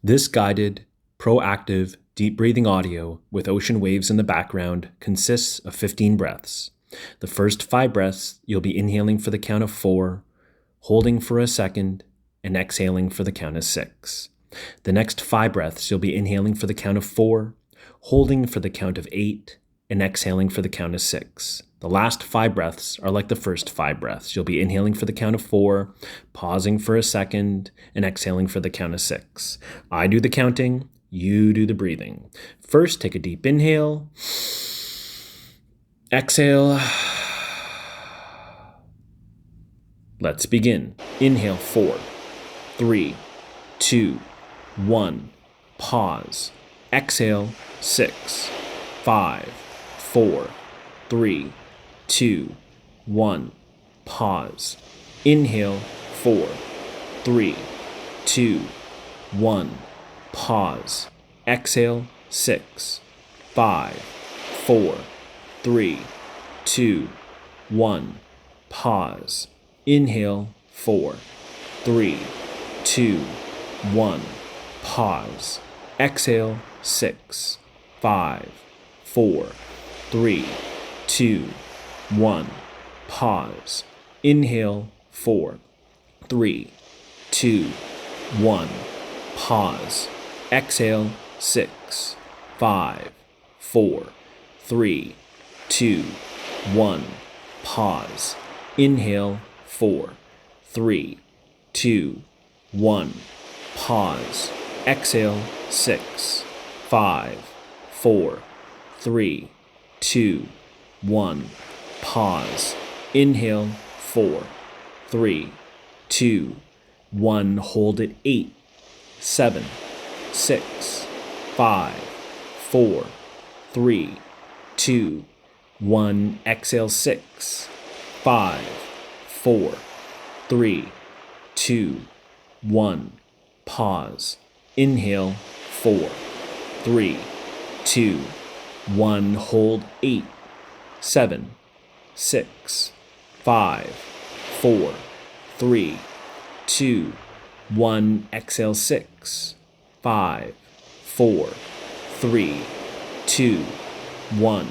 This guided, proactive, deep breathing audio with ocean waves in the background consists of 15 breaths. The first 5 breaths, you'll be inhaling for the count of 4, holding for a second, and exhaling for the count of 6. The next 5 breaths, you'll be inhaling for the count of 4, holding for the count of 8, and exhaling for the count of 6. The last 5 breaths are like the first 5 breaths. You'll be inhaling for the count of 4, pausing for a second, and exhaling for the count of 6. I do the counting, you do the breathing. First, take a deep inhale, exhale. Let's begin. Inhale 4, 3, 2, 1. Pause. Exhale 6, 5, 4, 3, 2, 1. Pause. Inhale 4, 3, 2, 1. Pause. Exhale 6, 5, 4, 3, 2, 1. Pause. Inhale 4, 3, 2, 1. Pause. Exhale 6, 5, 4, 3, 2, 1. Pause. Inhale 4, 3, 2, 1. Pause. Exhale 6, 5, 4, 3, 2, 1. Pause. Inhale 4, 3, 2, 1. Pause. Exhale 6, 5, 4, 3, 2, 1. Pause. Inhale 4, 3, 2, 1. Hold it 8, 7, 6, 5, 4, 3, 2, 1. Exhale 6, 5, 4, 3, 2, 1. Pause. Inhale 4, 3, 2, 1. Hold 8, 7, 6, 5, 4, 3, 2, 1. Exhale 6, 5, 4, 3, 2, 1.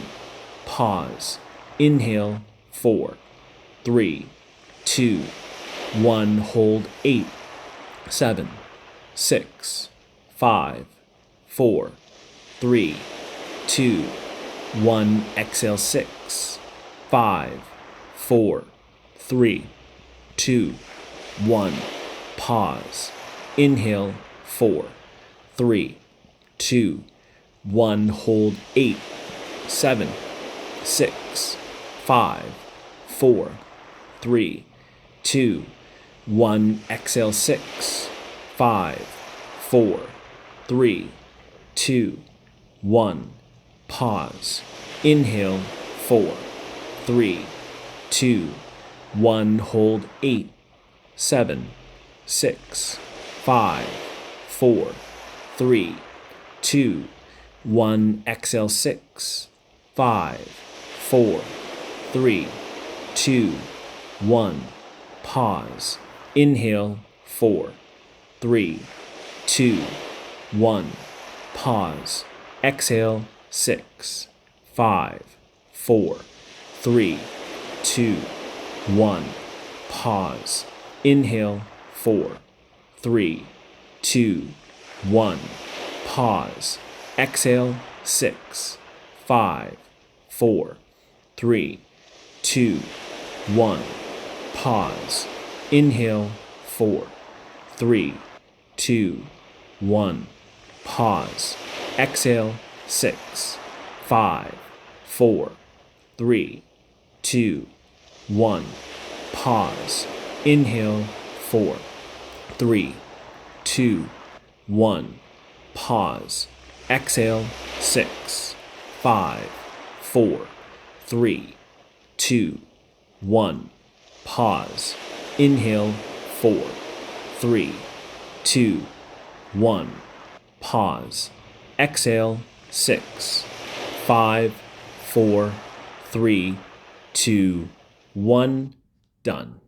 Pause. Inhale 4, 3, 2, 1. Hold 8, 7, 6, 5, 4, 3, 2, 1. Exhale 6, 5, 4, 3, 2, 1. Pause. Inhale 4, 3, 2, 1. Hold 8, 7, 6, 5, 4, 3, 2, 1. Exhale 6, 5, 4, 3, 2, 1. Pause. Inhale 4, 3, 2, 1. Hold 8, 7, 6, 5, 4, 3, 2, 1. Exhale 6, 5, 4, 3, 2, 1. Pause. Inhale 4, 3, 2, 1. Pause. Exhale 6, 5, 4, 3, 2, 1. Pause. Inhale 4, 3, 2, 1. Pause. Exhale 6, 5, 4, 3, 2, 1. Pause. Inhale 4, 3, 2, 1. Pause. Exhale 6, 5, 4, 3, 2, 1. Pause. Inhale 4, 3, 2, 1. Pause. Exhale 6, 5, 4, 3, 2, 1. Pause. Inhale 4, 3, 2, 1. Pause. Exhale 6, 5, 4, 3, 2, 1. Done.